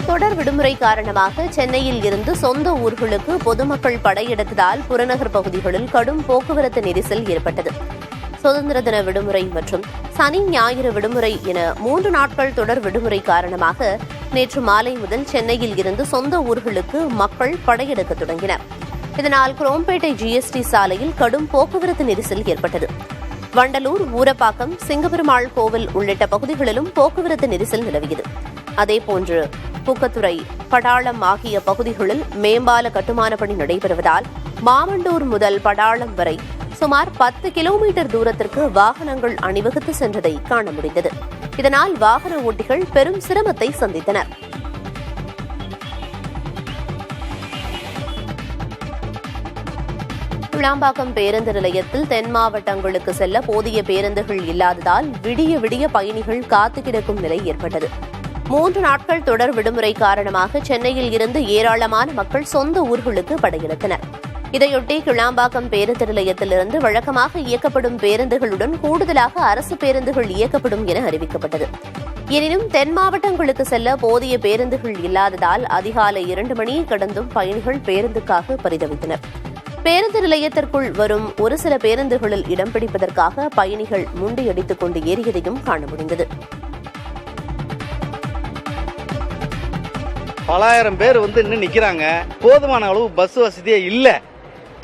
தொடர் விடுமுறை காரணமாக சென்னையில் இருந்து சொந்த ஊர்களுக்கு பொதுமக்கள் படையெடுத்ததால் புறநகர் பகுதிகளில் கடும் போக்குவரத்து நெரிசல் ஏற்பட்டது. சுதந்திர தின விடுமுறை மற்றும் சனி ஞாயிறு விடுமுறை என 3 நாட்கள் தொடர் விடுமுறை காரணமாக நேற்று மாலை முதல் சென்னையில் இருந்து சொந்த ஊர்களுக்கு மக்கள் படையெடுக்க தொடங்கினர். இதனால் குரோம்பேட்டை ஜிஎஸ்டி சாலையில் கடும் போக்குவரத்து நெரிசல் ஏற்பட்டது. வண்டலூர், ஊரப்பாக்கம், சிங்கபெருமாள் கோவில் உள்ளிட்ட பகுதிகளிலும் போக்குவரத்து நெரிசல் நிலவியது. அதேபோன்று பூக்கத்துறை, படாளம் ஆகிய பகுதிகளில் மேம்பால கட்டுமான பணி நடைபெறுவதால் மாமண்டூர் முதல் படாளம் வரை சுமார் 10 கிலோமீட்டர் தூரத்திற்கு வாகனங்கள் அணிவகுத்து சென்றதை காண முடிந்தது. இதனால் வாகன ஓட்டிகள் பெரும் சிரமத்தை சந்தித்தனர். கிளாம்பாக்கம் பேருந்து நிலையத்தில் தென் மாவட்டங்களுக்கு செல்ல போதிய பேருந்துகள் இல்லாததால் விடிய விடிய பயணிகள் காத்து கிடக்கும் நிலை ஏற்பட்டது. 3 நாட்கள் தொடர் விடுமுறை காரணமாக சென்னையில் இருந்து ஏராளமான மக்கள் சொந்த ஊர்களுக்கு படையெடுத்தனர். இதையொட்டி கிளாம்பாக்கம் பேருந்து நிலையத்திலிருந்து வழக்கமாக இயக்கப்படும் பேருந்துகளுடன் கூடுதலாக அரசு பேருந்துகள் இயக்கப்படும் என அறிவிக்கப்பட்டது. எனினும் தென் மாவட்டங்களுக்கு செல்ல போதிய பேருந்துகள் இல்லாததால் அதிகாலை 2 மணியை கடந்தும் பயணிகள் பேருந்துக்காக பரிதவித்தனர். பேருந்து நிலையத்திற்குள் வரும் ஒரு சில பேருந்துகளில் இடம் பிடிப்பதற்காக பயணிகள் முண்டியடித்துக் கொண்டு ஏறியதையும் காண முடிந்தது. பலாயிரம் பேர் இன்னும் நிக்கிறாங்க. போதுமான அளவு பஸ் வசதியே இல்ல.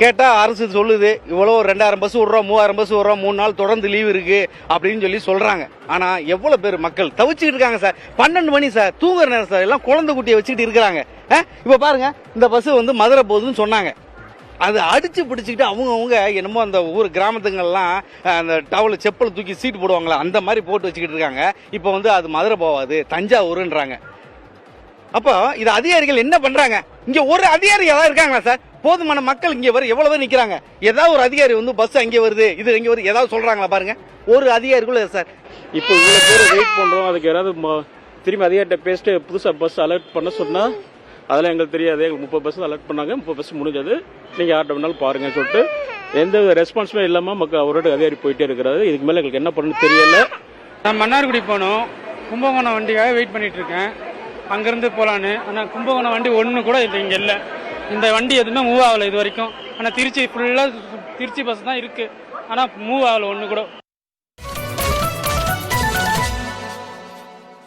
கேட்டா அரசு சொல்லுது இவ்வளவு 2000 பஸ் விடுறோம், 3000 பஸ் விடுறோம், 3 நாள் தொடர்ந்து லீவ் இருக்கு அப்படின்னு சொல்லி சொல்றாங்க. ஆனா எவ்வளவு பேர் மக்கள் தவிச்சுக்கிட்டு இருக்காங்க சார். 12 மணி சார், தூங்குற நேரம் சார். எல்லாம் குழந்தை குட்டியை வச்சுக்கிட்டு இருக்கிறாங்க. இப்ப பாருங்க, இந்த பஸ் மதுரை போகுதுன்னு சொன்னாங்க. அது அடிச்சு பிடிச்சிக்கிட்டு அவங்க என்னமோ அந்த ஊர் கிராமத்துங்கள்லாம் அந்த டவல செப்பல் தூக்கி சீட்டு போடுவாங்களா, அந்த மாதிரி போட்டு வச்சுக்கிட்டு இருக்காங்க. இப்ப அது மதுரை போவாது, தஞ்சாவூர்ன்றாங்க. அப்போ இது அதிகாரிகள் என்ன பண்றாங்க? இங்க ஒரு அதிகாரி ஏதாவது இருக்காங்களா சார்? போதுமான மக்கள் இங்க வர எவ்வளவு பேர் நிக்கிறாங்க. ஏதாவது ஒரு அதிகாரி பஸ் அங்கே வருது, இது இங்க வருது, ஏதாவது சொல்றாங்களா பாருங்க. ஒரு அதிகாரி கூட சார். இப்போ இவ்வளவு பேர் வெயிட் பண்றோம். அதுக்கு யாராவது திரும்பி அதிகாரிட்ட பேசிட்டு புதுசா பஸ் அலர்ட் பண்ண சொன்னா அதெல்லாம் எங்களுக்கு தெரியாது. 30 பஸ் அலர்ட் பண்ணாங்க, 30 பஸ் முடிஞ்சது, நீங்க யார்ட்ட வேணாலும் பாருங்க சொல்லிட்டு எந்த ரெஸ்பான்ஸுமே இல்லாம மக்கள் அவரோட அதிகாரி போயிட்டே இருக்கிறாரு. இதுக்கு மேல எங்களுக்கு என்ன பண்ணு தெரியல. நான் மன்னார்குடி போனோம், கும்பகோணம் வண்டிக்காக வெயிட் பண்ணிட்டு இருக்கேன். அங்கிருந்து போலான்னு. ஆனா கும்பகோணம் வண்டி ஒண்ணு கூட இங்க இல்ல. இந்த வண்டி எதுவுமே மூவ் ஆகல இது வரைக்கும். ஆனா திருச்சி ஃபுல்லா திருச்சி பஸ் தான் இருக்கு. ஆனா மூவ் ஆகல ஒண்ணு கூட.